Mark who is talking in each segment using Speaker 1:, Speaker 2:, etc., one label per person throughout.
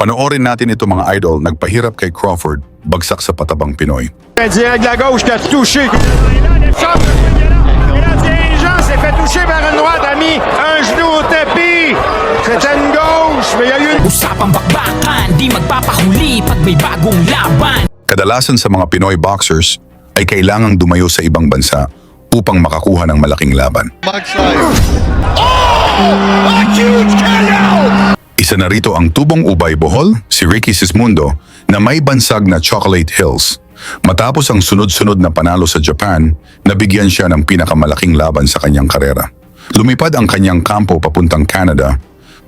Speaker 1: Panoorin natin ito mga idol, nagpahirap kay Crawford, bagsak sa patabang Pinoy.
Speaker 2: Direct de la gauche qui a touché. Et là, le dirigeant s'est fait toucher par une droite, a mis un genou au tapis. C'était une gauche, mais il y a eu une...
Speaker 3: Usapang bakbakan, di magpapahuli pag may bagong laban.
Speaker 1: Kadalasan sa mga Pinoy boxers ay kailangang dumayo sa ibang bansa upang makakuha ng malaking laban. Isa na rito ang tubong ubay Bohol, si Ricky Sismundo, na may bansag na Chocolate Hills. Matapos ang sunod-sunod na panalo sa Japan, nabigyan siya ng pinakamalaking laban sa kanyang karera. Lumipad ang kanyang kampo papuntang Canada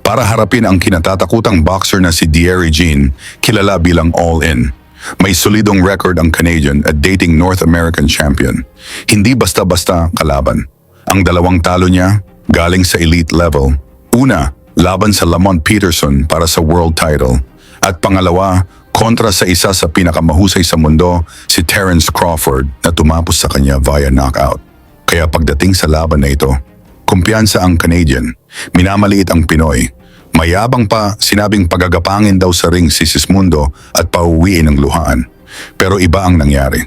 Speaker 1: para harapin ang kinatatakutang boxer na si Thierry Jean, kilala bilang All-In. May solidong record ang Canadian at dating North American champion. Hindi basta-basta kalaban. Ang dalawang talo niya, galing sa elite level. Una, laban sa Lamont Peterson para sa world title. At pangalawa, kontra sa isa sa pinakamahusay sa mundo, si Terence Crawford na tumapos sa kanya via knockout. Kaya pagdating sa laban na ito, kumpiyansa ang Canadian, minamaliit ang Pinoy. Mayabang pa, sinabing pagagapangin daw sa ring si Sismundo at pauwiin ng luhaan. Pero iba ang nangyari.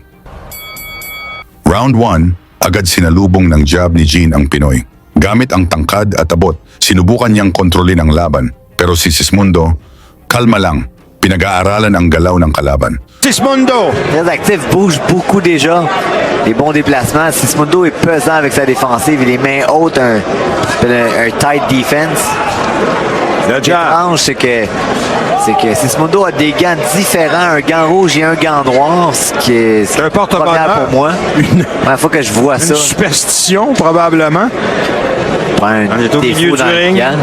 Speaker 1: Round 1, agad sinalubong ng jab ni Jean ang Pinoy. Gamit ang tangkad at abot, sinubukan niyang kontrolin ang laban. Pero si Sismundo, kalma lang, pinag-aaralan ang galaw ng kalaban.
Speaker 2: Sismundo.
Speaker 4: Très actif, bouge beaucoup déjà. Les bons déplacements. Sismundo est pesant avec sa défensive. Les mains hautes, un tight defense.
Speaker 2: Le jab.
Speaker 4: L'étrange, c'est que Sismundo a des gants différents, un gant rouge et un gant noir, ce qui est
Speaker 2: un porte-bonheur
Speaker 4: pour moi. Première fois que je vois ça.
Speaker 2: Une superstition, probablement.
Speaker 4: Un
Speaker 2: On est au milieu
Speaker 4: défaut
Speaker 2: du
Speaker 4: dans le
Speaker 2: ring.
Speaker 4: gant.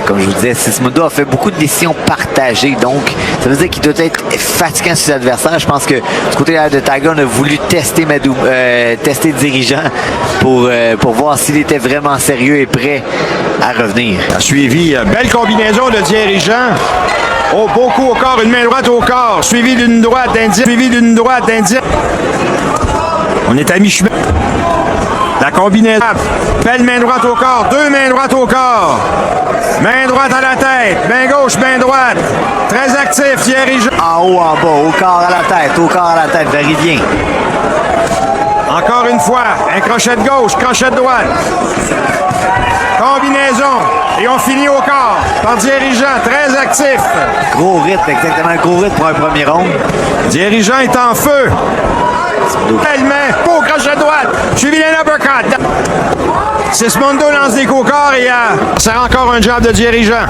Speaker 4: Comme je vous disais, Sismundo a fait beaucoup de décisions partagées, donc ça veut dire qu'il doit être fatigant sur ses adversaires. Je pense que du côté de Tiger, on a voulu tester tester le dirigeant pour voir s'il était vraiment sérieux et prêt à revenir.
Speaker 2: A suivi, belle combinaison de dirigeant. Oh, beau coup au corps, une main droite au corps, suivi d'une droite indienne. On est à mi-chemin. La combinaison. Belle main droite au corps, deux mains droites au corps. Main droite à la tête, main gauche, main droite. Très actif, Thierry Jean.
Speaker 4: En haut, en bas, au corps à la tête, varie bien.
Speaker 2: Encore une fois, un crochet de gauche, crochet de droite. Combinaison. Et on finit au corps par dirigeant, très actif.
Speaker 4: Gros rythme, exactement, gros rythme pour un premier round.
Speaker 2: Dirigeant est en feu. Tellement, beau crochet de droite, suivi d'un uppercut. Sismundo lance des coups au corps et c'est encore un jab de dirigeant.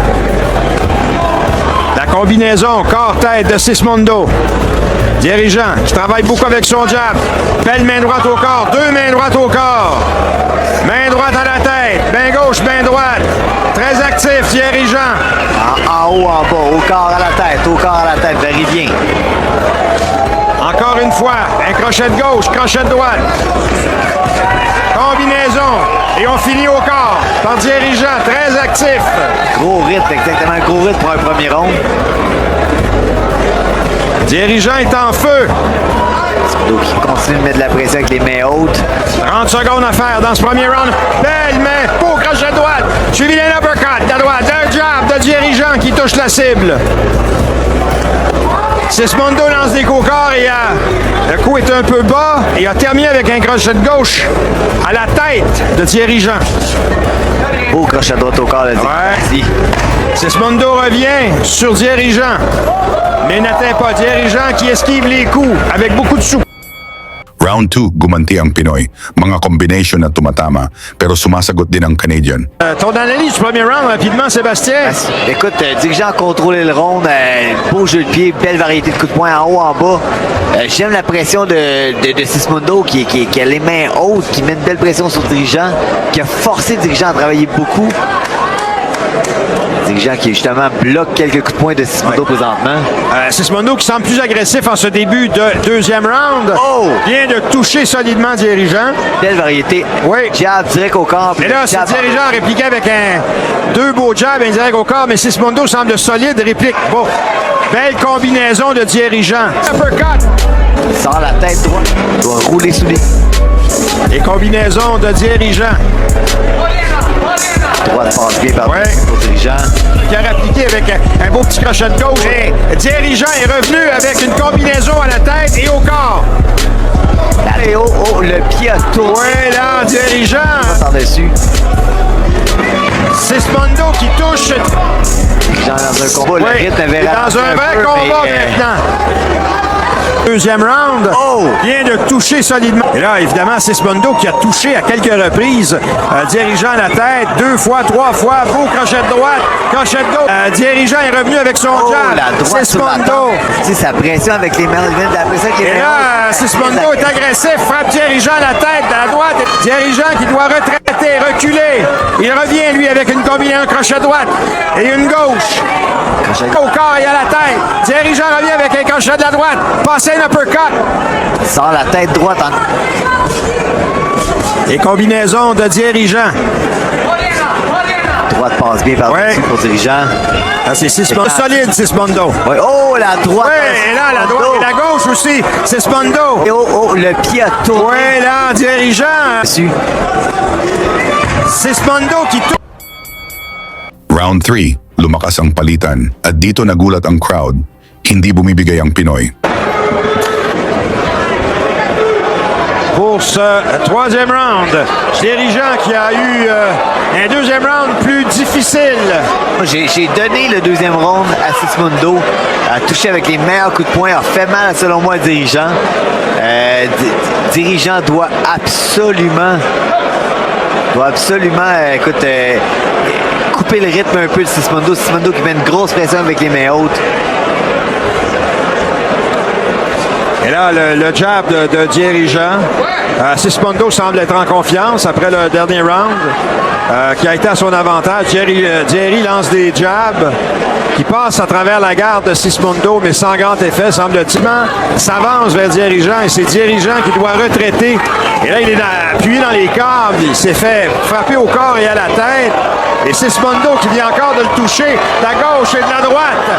Speaker 2: La combinaison corps-tête de Sismundo. Dirigeant qui travaille beaucoup avec son jab. Belle main droite au corps, deux mains droites au corps. Main droite à la tête, main gauche, main droite. Très actif, dirigeant.
Speaker 4: En haut, en bas, au corps à la tête, varie bien.
Speaker 2: Encore une fois, un crochet de gauche, crochet de droite. Combinaison. Et on finit au corps par dirigeant, très actif.
Speaker 4: Gros rythme, exactement, gros rythme pour un premier round.
Speaker 2: Dirigeant est en feu.
Speaker 4: Donc il continue de mettre de la pression avec les mains hautes.
Speaker 2: 30 secondes à faire dans ce premier round. Belle main, beau crochet de droite. Suivi d'un uppercut de droite, d'un jab de dirigeant qui touche la cible. Sismundo lance des coups au corps et le coup est un peu bas et a terminé avec un crochet de gauche à la tête de dirigeant.
Speaker 4: Beau crochet de droite au corps,
Speaker 2: Ouais. Sismundo revient sur dirigeant, mais n'atteint pas dirigeant qui esquive les coups avec beaucoup de souplesse.
Speaker 1: Round 2, gumanti ang Pinoy. Mga combination na tumatama, pero sumasagot din ang Canadian.
Speaker 2: Ton analyse du premier round rapidement, Sébastien.
Speaker 4: Écoute, dirigeant a contrôlé le round, beau jeu de pied, belle variété de coups de poing en haut, en bas. J'aime la pression de Sismundo qui a les mains hautes, qui met une belle pression sur le dirigeant, qui a forcé le dirigeant à travailler beaucoup. Le dirigeant qui justement bloque quelques coups de poing de Sismundo présentement.
Speaker 2: Sismundo qui semble plus agressif en ce début de deuxième round.
Speaker 4: Oh!
Speaker 2: Vient de toucher solidement dirigeant.
Speaker 4: Belle variété.
Speaker 2: Oui.
Speaker 4: Jab direct au corps.
Speaker 2: Et là, c'est dirigeant a répliqué avec deux beaux jabs indirect au corps, mais Sismundo semble solide, réplique. Bon, belle combinaison de dirigeant. Uppercut.
Speaker 4: Il sort la tête droite. Il doit rouler sous les...
Speaker 2: Et combinaison de dirigeant.
Speaker 4: Droite passe bien par
Speaker 2: Ouais.
Speaker 4: le dirigeant.
Speaker 2: qui a appliqué avec un beau petit crochet de gauche. Et dirigeant est revenu avec une combinaison à la tête et au corps.
Speaker 4: Et le pied a tourné.
Speaker 2: Oui, là, dirigeant.
Speaker 4: Par-dessus.
Speaker 2: Sismondo qui touche.
Speaker 4: Genre dans un combat, le
Speaker 2: Oui,
Speaker 4: rythme avait
Speaker 2: il est dans
Speaker 4: ralenti
Speaker 2: un vrai
Speaker 4: peu,
Speaker 2: combat
Speaker 4: mais,
Speaker 2: maintenant. Deuxième round.
Speaker 4: Oh!
Speaker 2: Vient de toucher solidement. Et là, évidemment, Sismondo qui a touché à quelques reprises. Dirigeant la tête, 2 fois, 3 fois. Beau crochet de droite, crochet de gauche. Dirigeant est revenu avec son
Speaker 4: Oh,
Speaker 2: jab.
Speaker 4: la droite sur la
Speaker 2: Sismondo.
Speaker 4: tête. Tu sais, sa pression avec les mains, après ça, qui
Speaker 2: Et là, Sismondo est agressif, frappe Dirigeant à la tête, à la droite. Dirigeant qui doit retraiter, reculer. Il revient, lui, avec une combinaison crochet droite et une gauche. Au corps et à la tête. Dirigeant revient avec un crochet de la droite. Passé un uppercut.
Speaker 4: Sort la tête droite en...
Speaker 2: Et combinaison de Dirigeant.
Speaker 4: Droite passe bien par-dessus
Speaker 2: Ouais.
Speaker 4: pour dirigeant.
Speaker 2: Ah, c'est Sismondo. Solide, Sismondo.
Speaker 4: Ouais. Oh, la droite.
Speaker 2: Oui, et là, la droite et la gauche aussi. Sismondo.
Speaker 4: Et le pied a tourné.
Speaker 2: Oui, là, Dirigeant.
Speaker 4: Dessus.
Speaker 2: Sismondo qui tourne.
Speaker 1: Round 3, lumakas ang palitan at dito nagulat ang crowd. Hindi bumibigay ang Pinoy.
Speaker 2: Pour ce troisième round, Dirigeant qui a eu un deuxième round plus difficile.
Speaker 4: Moi, j'ai donné le deuxième round à Sismondo. A touché avec les meilleurs coups de poing. A fait mal, selon moi, au dirigeant. Dirigeant doit absolument, écoute, couper le rythme un peu de Sismondo. Sismondo qui met une grosse pression avec les mains hautes.
Speaker 2: Et là, le jab de Dirigeant. Sismondo semble être en confiance après le dernier round qui a été à son avantage. Jerry lance des jabs qui passent à travers la garde de Sismondo, mais sans grand effet, semble-t-il. S'avance vers Dirigeant et c'est Dirigeant qui doit retraiter. Et là, il est appuyé dans les câbles. Il s'est fait frapper au corps et à la tête. Et Sismondo qui vient encore de le toucher de la gauche et de la droite.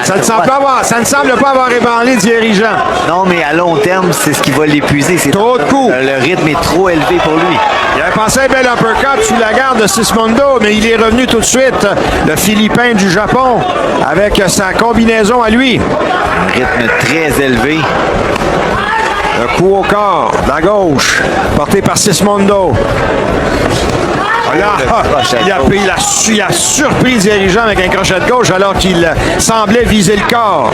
Speaker 2: Ça ne semble pas avoir ébranlé Dirigeant.
Speaker 4: Non, mais à long terme, c'est ce qui va l'épuiser. C'est
Speaker 2: Trop de coups.
Speaker 4: Le rythme est trop élevé pour lui.
Speaker 2: Il avait passé un bel uppercut sous la garde de Sismondo, mais il est revenu tout de suite. Le Philippin du Japon avec sa combinaison à lui.
Speaker 4: Un rythme très élevé.
Speaker 2: Un coup au corps, de la gauche, porté par Sismondo. Là, il a surpris Dirigeant avec un crochet de gauche alors qu'il semblait viser le corps.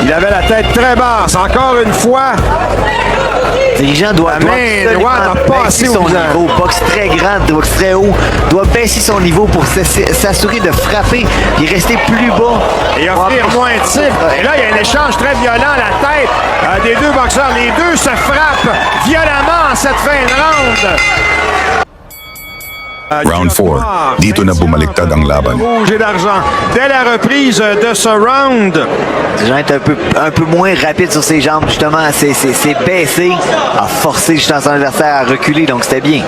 Speaker 2: Il avait la tête très basse. Encore une fois,
Speaker 4: Dirigeant doit
Speaker 2: main droite a passé
Speaker 4: baisser son
Speaker 2: au visage.
Speaker 4: niveau. Boxe très grand, boxe très haut. Doit baisser son niveau pour s'assurer de frapper et rester plus bas.
Speaker 2: et offrir moins de tirs. Et là, il y a un échange très violent à la tête des deux boxeurs. Les deux se frappent violemment en cette fin de round.
Speaker 1: Round 4, dito na bumaliktad ang laban.
Speaker 2: Rouge et d'argent. Dès la reprise de ce round,
Speaker 4: Dirigeant est un peu moins rapide sur ses jambes, justement. C'est baissé, a forcé justement son adversaire à reculer, donc c'était bien.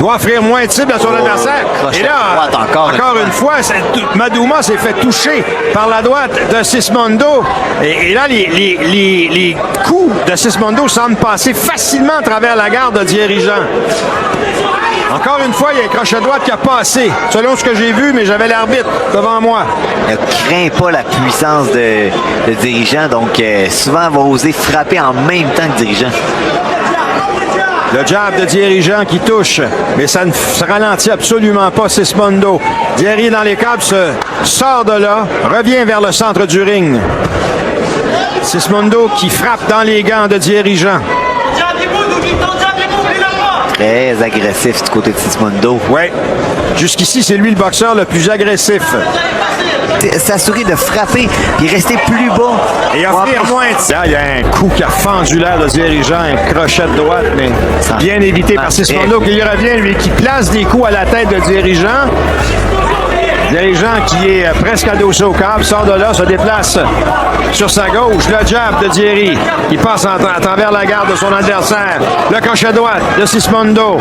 Speaker 2: doit offrir moins de cibles à son adversaire.
Speaker 4: crochet
Speaker 2: Et là,
Speaker 4: de droite encore
Speaker 2: une fois, Madouma s'est fait toucher par la droite de Sismondo. Et là, les coups de Sismondo semblent passer facilement à travers la garde de Dirigeant. Encore une fois, il y a un crochet de droite qui a passé, selon ce que j'ai vu, mais j'avais l'arbitre devant moi.
Speaker 4: Il ne craint pas la puissance de Dirigeant, donc souvent va oser frapper en même temps que Dirigeant.
Speaker 2: Le jab de Dirigeant qui touche, mais ça ne ralentit absolument pas Sismondo. Dirigeant dans les câbles sort de là, revient vers le centre du ring. Sismondo qui frappe dans les gants de Dirigeant.
Speaker 4: Très agressif du côté de Sismondo.
Speaker 2: Oui. Jusqu'ici, c'est lui le boxeur le plus agressif.
Speaker 4: S'assurer de frapper et rester plus bas.
Speaker 2: Et offrir moins de... Là, il y a un coup qui a fendu l'air de Dirigeant, un crochet de droite, mais bien évité par Sismondo qui y revient, lui, qui place des coups à la tête de Dirigeant. Dirigeant qui est presque adossé au câble, sort de là, se déplace sur sa gauche. Le jab de Diri qui passe à travers la garde de son adversaire. Le crochet droite de Sismondo.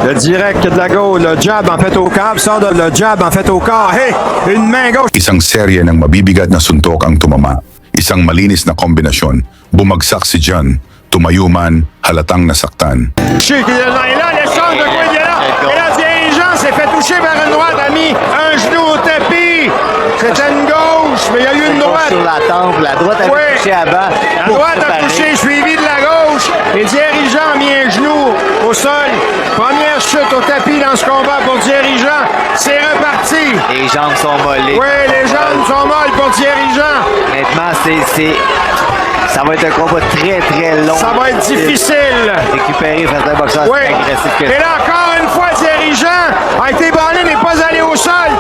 Speaker 2: Le direct de la gauche, le jab en fait au câble, sort de le jab en fait au corps. Hey, une main gauche.
Speaker 1: Isang serye ng mabibigat na suntok ang tumama. Isang malinis na kombinasyon. Bumagsak si John. Tumayo man, halatang nasaktan.
Speaker 2: Et là, l'échange de coups violents. Et là,
Speaker 4: la tempe. La droite avait
Speaker 2: Oui.
Speaker 4: touché à bas.
Speaker 2: La
Speaker 4: pour
Speaker 2: droite a
Speaker 4: préparer.
Speaker 2: touché, suivi de la gauche. Et Dirigeant a mis un genou au sol. Première chute au tapis dans ce combat pour Dirigeant. C'est reparti.
Speaker 4: Les jambes sont mollées.
Speaker 2: Oui, les jambes sont molles pour Dirigeant.
Speaker 4: Honnêtement, ça va être un combat très, très long.
Speaker 2: Ça va être difficile.
Speaker 4: Récupérer face à un boxeur
Speaker 2: Oui.
Speaker 4: aussi agressif que
Speaker 2: Et là, encore une fois, Dirigeant a été banné, n'est pas allé au sol.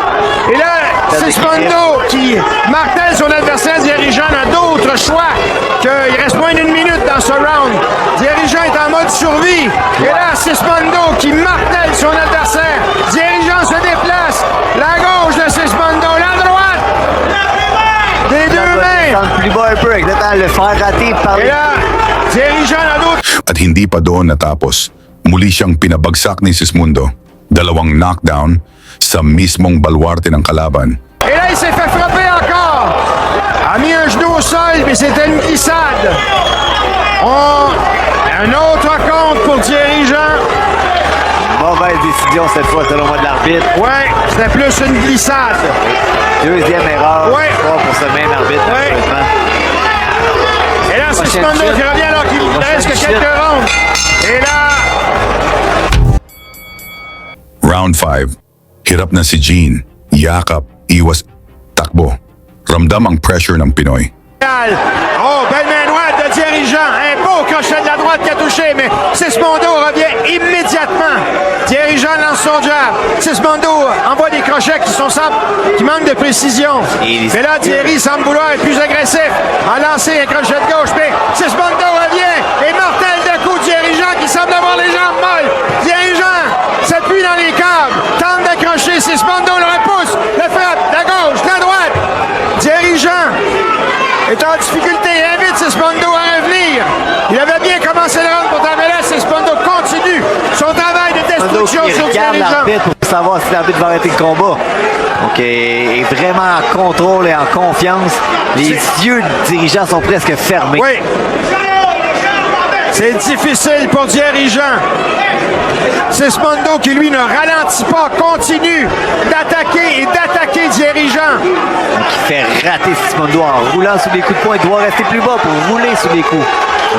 Speaker 2: Et là, Sismondo qui martèle son adversaire. Dirigeant n'a d'autre choix qu'il reste moins d'une minute dans ce round. Dirigeant est en mode survie. Et là, Sismondo qui martèle son adversaire. Dirigeant se déplace. La gauche de Sismondo, la droite des deux mains.
Speaker 4: Dans le plus bas un peu, exactement. Le faire rater par
Speaker 2: Et là, Dirigeant a d'autres.
Speaker 1: At hindi pa doon natapos, muli siyang pinabagsak ni Sismundo. 2 knockdown sa mismong balwarte ng kalaban.
Speaker 2: Et là, il s'est fait frapper encore. A mis un genou au sol, mais c'était une glissade. Un autre compte pour Dirigeant.
Speaker 4: Mauvaise décision cette fois, selon moi, de l'arbitre.
Speaker 2: Ouais, c'était plus une glissade.
Speaker 4: Deuxième erreur.
Speaker 2: Ouais.
Speaker 4: Pour ce même arbitre,
Speaker 2: Ouais.
Speaker 4: malheureusement.
Speaker 2: Et là, c'est
Speaker 4: Prochaine
Speaker 2: Sismondo
Speaker 4: chute.
Speaker 2: qui revient alors qu'il
Speaker 4: Prochaine
Speaker 2: reste que
Speaker 4: chute.
Speaker 2: quelques rounds. Et là,
Speaker 1: Round 5. Hirap na si Jean. Yakap, iwas, takbo. Ramdam ang pressure ng Pinoy.
Speaker 2: oh, belle main droite de Dirigeant. Un beau crochet de la droite qui a touché, mais Sismondo revient immédiatement. Dirigeant lance son jab. Sismondo envoie des crochets qui manquent de précision. Mais là, Thierry semble vouloir être plus agressif. A lancé un crochet de gauche, mais Sismondo revient et mortel de coup. Dirigeant qui semble avoir les jambes molles. Dirigeant s'appuie dans les câbles, tente d'accrocher. Sismondo le repousse, le frappe, la gauche, la droite. Dirigeant est en difficulté, il invite Sismondo à revenir. Il avait bien commencé le round pour Tavelas. Sismondo continue son travail de destruction
Speaker 4: Qui
Speaker 2: sur
Speaker 4: regarde
Speaker 2: Dirigeant.
Speaker 4: l'arbitre pour savoir si l'arbitre va arrêter le combat. Donc, il est vraiment en contrôle et en confiance. Les yeux du dirigeant sont presque fermés.
Speaker 2: Oui. C'est difficile pour Dirigeant. Sismondo qui, lui, ne ralentit pas, continue d'attaquer et d'attaquer Dirigeant.
Speaker 4: Donc, il fait rater Sismondo en roulant sous les coups de poing. Il doit rester plus bas pour rouler sous les coups.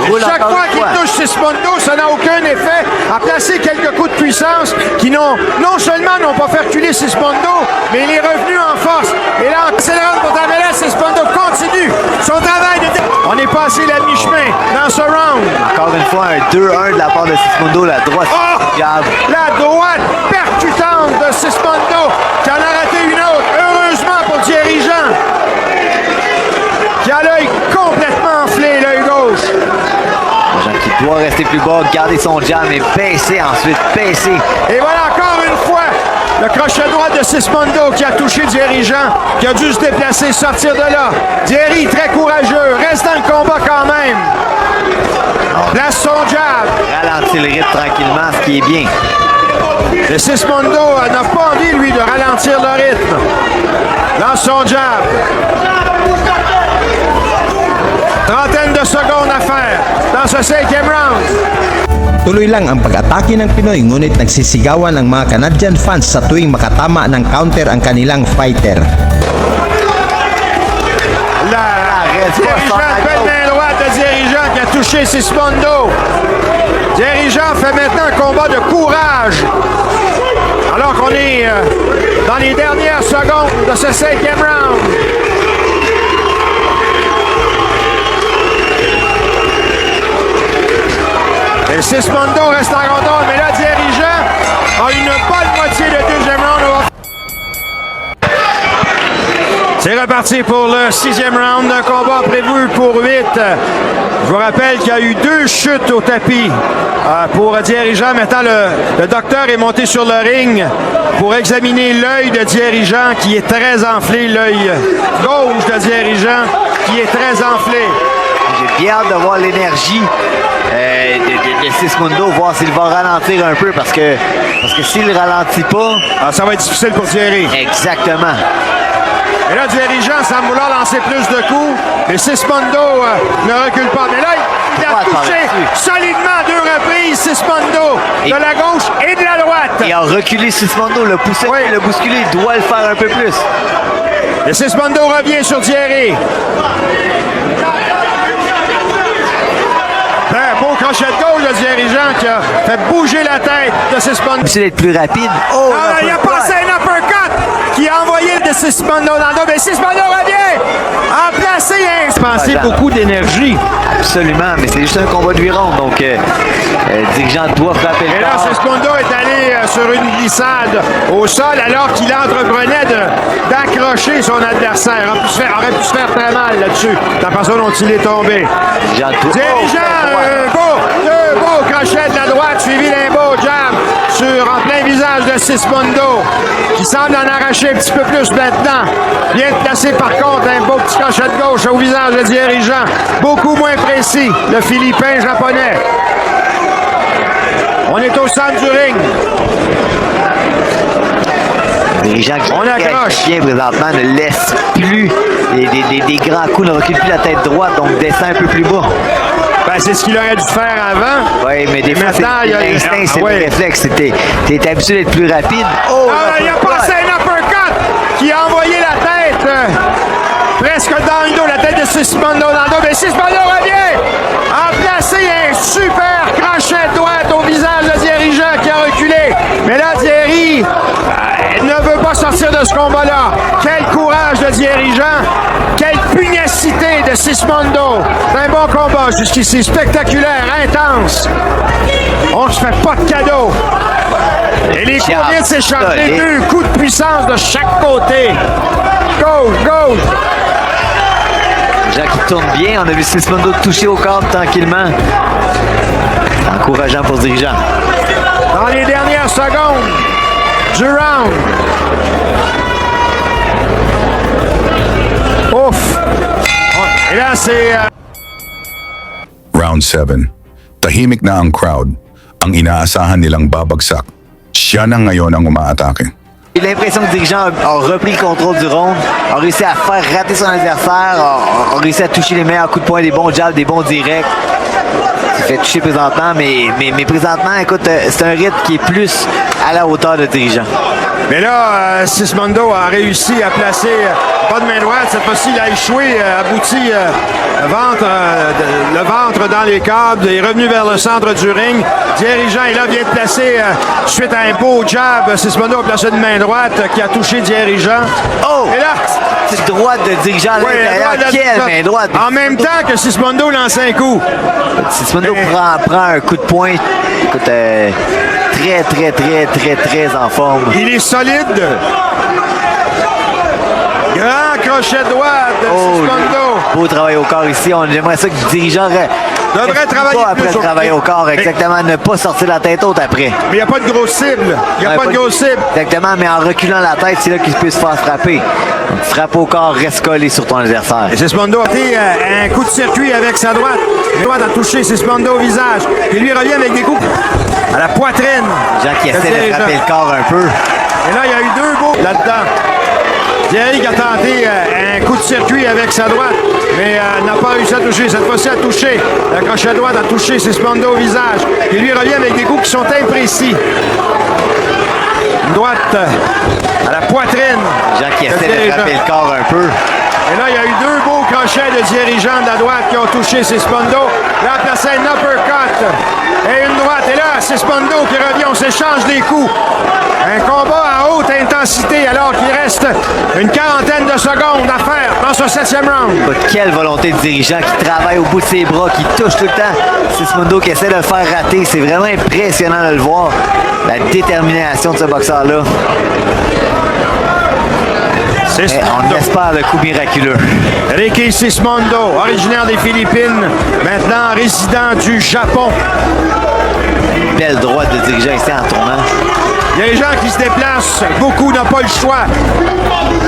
Speaker 4: Roule
Speaker 2: Chaque
Speaker 4: encore
Speaker 2: fois
Speaker 4: une
Speaker 2: qu'il
Speaker 4: fois.
Speaker 2: touche Sismondo, ça n'a aucun effet. A placé quelques coups de puissance qui non seulement n'ont pas fait reculer Sismondo, mais il est revenu en force. Et là, en accélérant pour Tavelas, Sismondo continue son travail de... On est passé la mi-chemin dans ce round.
Speaker 4: Encore une fois, un 2-1 de la part de Sismondo. La droite,
Speaker 2: Oh!
Speaker 4: jab.
Speaker 2: La droite percutante de Sismondo qui en a raté une autre. Heureusement pour Dirigeant qui a l'œil complètement enflé, l'œil gauche.
Speaker 4: Jean qui doit rester plus bas, garder son jab, mais baisser ensuite, baisser.
Speaker 2: Et voilà encore une fois le crochet droit de Sismondo qui a touché Dirigeant, qui a dû se déplacer, sortir de là. Thierry, très courageux, reste dans le combat quand même. Place son jab.
Speaker 4: Ralentir le rythme tranquillement, ce qui est bien.
Speaker 2: Et Sismondo n'a pas envie, lui, de ralentir le rythme. Lance son jab. Trentaine de secondes à faire dans ce 5e round.
Speaker 5: Tuloy lang ang pag-atake ng Pinoy ngunit nagsisigawan ang mga Canadian fans sa tuwing makatama ng counter ang kanilang fighter.
Speaker 2: Dirigeant, belle main droite de Dirigeant qui a touché Sismondo. Dirigeant fait maintenant un combat de courage. Alors qu'on est dans les dernières secondes de ce 5e round. Et Sismondo reste en contrôle, mais là, Dirigeant a une bonne moitié de deuxième round. C'est reparti pour le 6e round, un combat prévu pour 8. Je vous rappelle qu'il y a eu 2 chutes au tapis pour Dirigeant. Maintenant, le docteur est monté sur le ring pour examiner l'œil de Dirigeant qui est très enflé, l'œil gauche de Dirigeant qui est très enflé.
Speaker 4: J'ai bien hâte de voir l'énergie de Sismondo, voir s'il va ralentir un peu parce que s'il ne ralentit pas...
Speaker 2: Ça va être difficile pour Thierry.
Speaker 4: Exactement.
Speaker 2: Et là, Dirigeant semble vouloir lancer plus de coups, mais Sismondo ne recule pas. Mais là, il a touché solidement à 2 reprises Sismondo de la gauche et de la droite.
Speaker 4: Il a reculé Sismondo, le poussé,
Speaker 2: Oui.
Speaker 4: le bousculé, il doit le faire un peu plus.
Speaker 2: Et Sismondo revient sur Thierry. Un beau crochet de gauche de dirigeant qui a fait bouger la tête de Sismondo.
Speaker 4: C'est d'être plus rapide. Oh,
Speaker 2: Ah, il a passé un uppercut qui a envoyé de Sismondo dans le dos. Mais Sismondo revient en placé. Pensé beaucoup d'énergie.
Speaker 4: Absolument, mais c'est juste un combat de 8 rondes, donc le dirigeant doit frapper
Speaker 2: Et
Speaker 4: le
Speaker 2: là,
Speaker 4: corps.
Speaker 2: Sismondo est allé sur une glissade au sol alors qu'il entreprenait d'accrocher son adversaire. Aurait pu se faire très mal là-dessus, la façon dont il est tombé.
Speaker 4: Dirigeant doit...
Speaker 2: Dirigeant, deux beaux crochets de la droite, suivi d'un beau jab en plein visage de Sismondo, qui semble en arracher un petit peu plus maintenant. Bien placé par contre, un beau petit crochet de gauche au visage de dirigeant, beaucoup moins précis, le Philippin japonais. On est au centre du ring.
Speaker 4: Le dirigeant qui
Speaker 2: On accroche.
Speaker 4: bien présentement ne laisse plus des grands coups, ne recule plus la tête droite, donc descend un peu plus bas.
Speaker 2: Ben, c'est ce qu'il aurait dû faire avant.
Speaker 4: Oui, mais des fois,
Speaker 2: Maintenant,
Speaker 4: c'est
Speaker 2: il y a-
Speaker 4: l'instinct, c'est
Speaker 2: ouais.
Speaker 4: le réflexe. T'es habitué d'être plus rapide. Oh,
Speaker 2: Ah, il a passé un uppercut qui a envoyé la tête presque dans le dos, la tête de Sismondo dans le dos. Mais Sismondo revient en placer un super crochet de droite au visage de dirigeant qui a reculé. Mais là, Thierry ne veut pas sortir de ce combat-là. Quel courage de dirigeant! Quelle pugnacité de Sismondo! C'est un bon combat jusqu'ici, spectaculaire, intense. On ne se fait pas de cadeaux. Et les coups viennent de s'échanger, deux coups de puissance de chaque côté. Gauche, gauche.
Speaker 4: Dirigeant qui tourne bien. On a vu Sismondo toucher au corps tranquillement. Encourageant pour ce dirigeant.
Speaker 2: Dans les dernières secondes du round. Ouf! Et là, c'est...
Speaker 1: Round 7. Tahimik na ang crowd. Ang inaasahan nilang babagsak. Siya na ngayon ang umaatake.
Speaker 4: J'ai l'impression que le dirigeant a repris le contrôle du round, a réussi à faire rater son adversaire, a réussi à toucher les meilleurs coups de poing, des bons jabs, des bons directs. Il fait toucher présentement, mais présentement, écoute, c'est un rythme qui est plus à la hauteur de dirigeant.
Speaker 2: Mais là, Sismondo a réussi à placer pas de main droite. Cette fois-ci, il a échoué, abouti le ventre dans les câbles. Il est revenu vers le centre du ring. Dirigeant est là, vient de placer, suite à un beau jab, Sismondo a placé une main droite qui a touché Dirigeant.
Speaker 4: Oh!
Speaker 2: Et là,
Speaker 4: C'est droite de dirigeant à
Speaker 2: ouais,
Speaker 4: l'intérieur.
Speaker 2: droite,
Speaker 4: Quelle
Speaker 2: droite.
Speaker 4: main droite!
Speaker 2: En même temps que Sismondo lance un coup.
Speaker 4: Sismondo prend un coup de poing. Écoute, très en forme.
Speaker 2: Il est solide. Grand crochet droit de Sismondo.
Speaker 4: Beau travail au corps ici. J'aimerais ça que le dirigeant
Speaker 2: Devrait travailler
Speaker 4: pas après
Speaker 2: plus
Speaker 4: le
Speaker 2: au-
Speaker 4: travail au corps. Exactement. Ne pas sortir la tête haute après.
Speaker 2: Mais il n'y a pas de grosse cible. Il n'y a
Speaker 4: Ouais,
Speaker 2: pas de grosse cible.
Speaker 4: Exactement, mais en reculant la tête, c'est là qu'il peut se faire frapper. Donc, frappe au corps, reste collé sur ton adversaire.
Speaker 2: Et Sismondo a fait un coup de circuit avec sa droite. La droite a touché Sismondo au visage. Et lui revient avec des coups à la poitrine.
Speaker 4: Jean qui essaie de
Speaker 2: Dirigeant.
Speaker 4: frapper le corps un peu.
Speaker 2: Et là, il y a eu deux beaux là-dedans. Thierry qui a tenté un coup de circuit avec sa droite, mais n'a pas réussi à toucher. Cette fois-ci, a touché. La crochet droite a touché Sismondo au visage. Et lui revient avec des coups qui sont imprécis. Une droite à la poitrine.
Speaker 4: Jean qui essaie de
Speaker 2: Dirigeant.
Speaker 4: frapper le corps un peu.
Speaker 2: Et là, il y a eu deux beaux crochets de dirigeants de la droite qui ont touché Sismondo. Là, a placé un uppercut et une droite. Et là, Sismondo qui revient. On s'échange des coups. Un combat à haute intensité alors qu'il reste une quarantaine de secondes à faire dans ce 7e round.
Speaker 4: Écoute, quelle volonté de dirigeant qui travaille au bout de ses bras, qui touche tout le temps. Sismondo qui essaie de le faire rater. C'est vraiment impressionnant de le voir. La détermination de ce boxeur-là. Et on espère le coup miraculeux.
Speaker 2: Ricky Sismondo, originaire des Philippines, maintenant résident du Japon.
Speaker 4: Belle droite de dirigeant ici en tournant.
Speaker 2: Il y a des gens qui se déplacent, beaucoup n'ont pas le choix.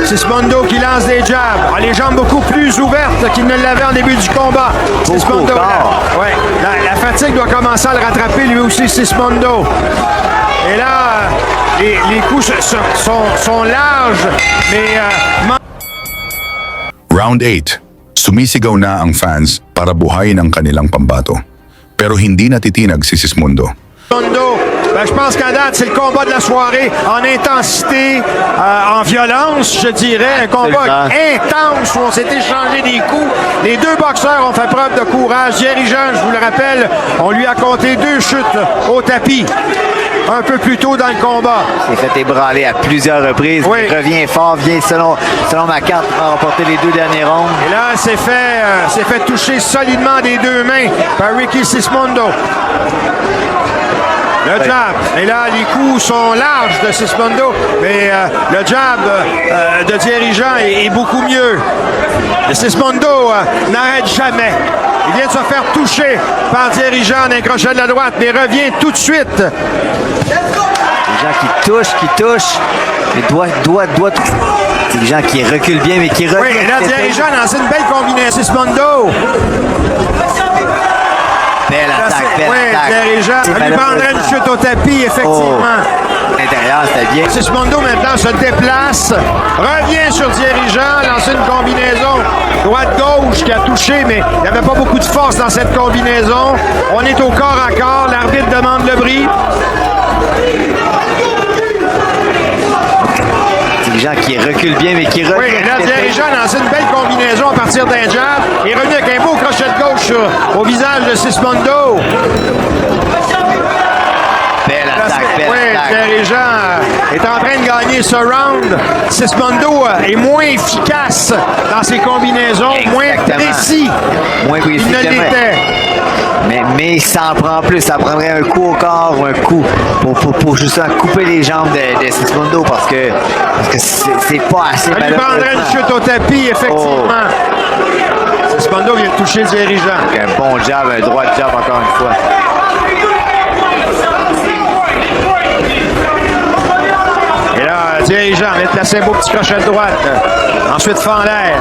Speaker 2: Sismondo qui lance des jabs, a les jambes beaucoup plus ouvertes qu'il ne l'avait en début du combat.
Speaker 4: Beaucoup
Speaker 2: Sismondo,
Speaker 4: au corps.
Speaker 2: ouais, la fatigue doit commencer à le rattraper lui aussi, Sismondo. Et là, les coups sont larges, mais
Speaker 1: Round 8. Sumisigaw na ang fans para buhayin ang kanilang pambato. Pero hindi natitinag si Sismundo.
Speaker 2: Sismondo Ben, je pense qu'à date, c'est le combat de la soirée en intensité, en violence, je dirais. Un combat intense où on s'est échangé des coups. Les deux boxeurs ont fait preuve de courage. Thierry Jean, je vous le rappelle, on lui a compté 2 chutes au tapis un peu plus tôt dans le combat.
Speaker 4: Il s'est fait ébranler à plusieurs reprises.
Speaker 2: Oui.
Speaker 4: Il revient fort, vient selon ma carte pour remporter les 2 derniers rounds.
Speaker 2: Et là, s'est fait toucher solidement des 2 mains par Ricky Sismondo. Le jab. Et là, les coups sont larges de Sismondo, mais le jab de Thierry Jean est beaucoup mieux. Et Sismondo n'arrête jamais. Il vient de se faire toucher par Thierry Jean d'un crochet de la droite, mais revient tout de suite.
Speaker 4: Les gens qui touchent, mais doit. C'est des gens qui reculent bien, mais qui reviennent.
Speaker 2: Oui, et là, Thierry Jean lance une belle combinaison. Sismondo.
Speaker 4: Belle attaque, belle
Speaker 2: Oui,
Speaker 4: attaque.
Speaker 2: Thierry Jean. Ça lui prendrait une chute au tapis, effectivement.
Speaker 4: À l'intérieur, c'était bien.
Speaker 2: Sismondo maintenant se déplace, revient sur Thierry Jean, lance une combinaison droite-gauche qui a touché, mais il n'y avait pas beaucoup de force dans cette combinaison. On est au corps à corps, l'arbitre demande le bris.
Speaker 4: Des gens qui reculent bien, mais qui reviennent.
Speaker 2: Oui, et là, Thierry Jean lance une belle combinaison à partir d'un jab. Il est revenu avec un beau crochet de gauche au visage de Sismondo.
Speaker 4: Belle attaque, belle
Speaker 2: Oui,
Speaker 4: attaque.
Speaker 2: Thierry Jean est en train de gagner ce round. Sismondo est moins efficace dans ses combinaisons, moins
Speaker 4: Exactement.
Speaker 2: précis.
Speaker 4: Moins précis,
Speaker 2: Il ne
Speaker 4: c'est vrai.
Speaker 2: l'était.
Speaker 4: Mais ça en prend plus. Ça prendrait un coup au corps ou un coup pour justement couper les jambes de Sismondo parce que c'est pas assez.
Speaker 2: Ça lui prendrait une chute au tapis, effectivement. Sismondo vient de toucher Thierry Jean.
Speaker 4: Un bon jab, un droit de jab encore une fois.
Speaker 2: Et là, Thierry Jean vient de placer un beau petit crochet de droite. Ensuite, fend l'air.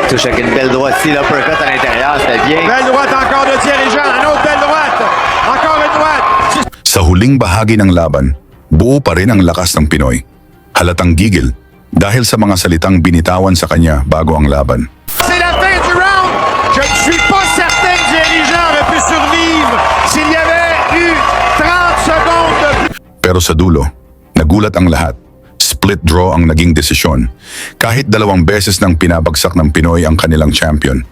Speaker 4: Touche avec une belle droite ici, l'uppercut à l'intérieur, c'était bien.
Speaker 2: Belle droite encore de Thierry Jean. Une autre belle droite. Encore une droite.
Speaker 1: Sa huling bahagi ng laban, buo pa rin ang lakas ng Pinoy. Halatang gigil dahil sa mga salitang binitawan sa kanya bago ang laban.
Speaker 2: C'est la fin du round. Je ne suis pas certain que Thierry Jean aurait pu survivre s'il y avait eu 30 secondes de plus.
Speaker 1: Pero sa dulo, nagulat ang lahat. Split draw ang naging desisyon. Kahit 2 beses nang pinabagsak ng Pinoy ang kanilang champion.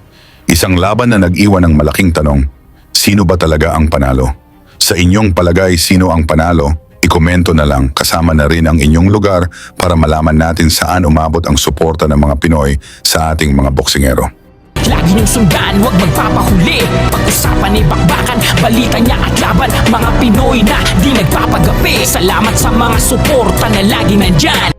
Speaker 1: Isang laban na nag-iwan ng malaking tanong, sino ba talaga ang panalo? Sa inyong palagay, sino ang panalo? Ikomento na lang kasama na rin ang inyong lugar para malaman natin saan umabot ang suporta ng mga Pinoy sa ating mga boksingero.
Speaker 3: Lagi niyong sundan, huwag magpapahuli. Pag-usapan ay bakbakan, balita niya at laban. Mga Pinoy na di nagpapagapi. Salamat sa mga suporta na lagi nandyan.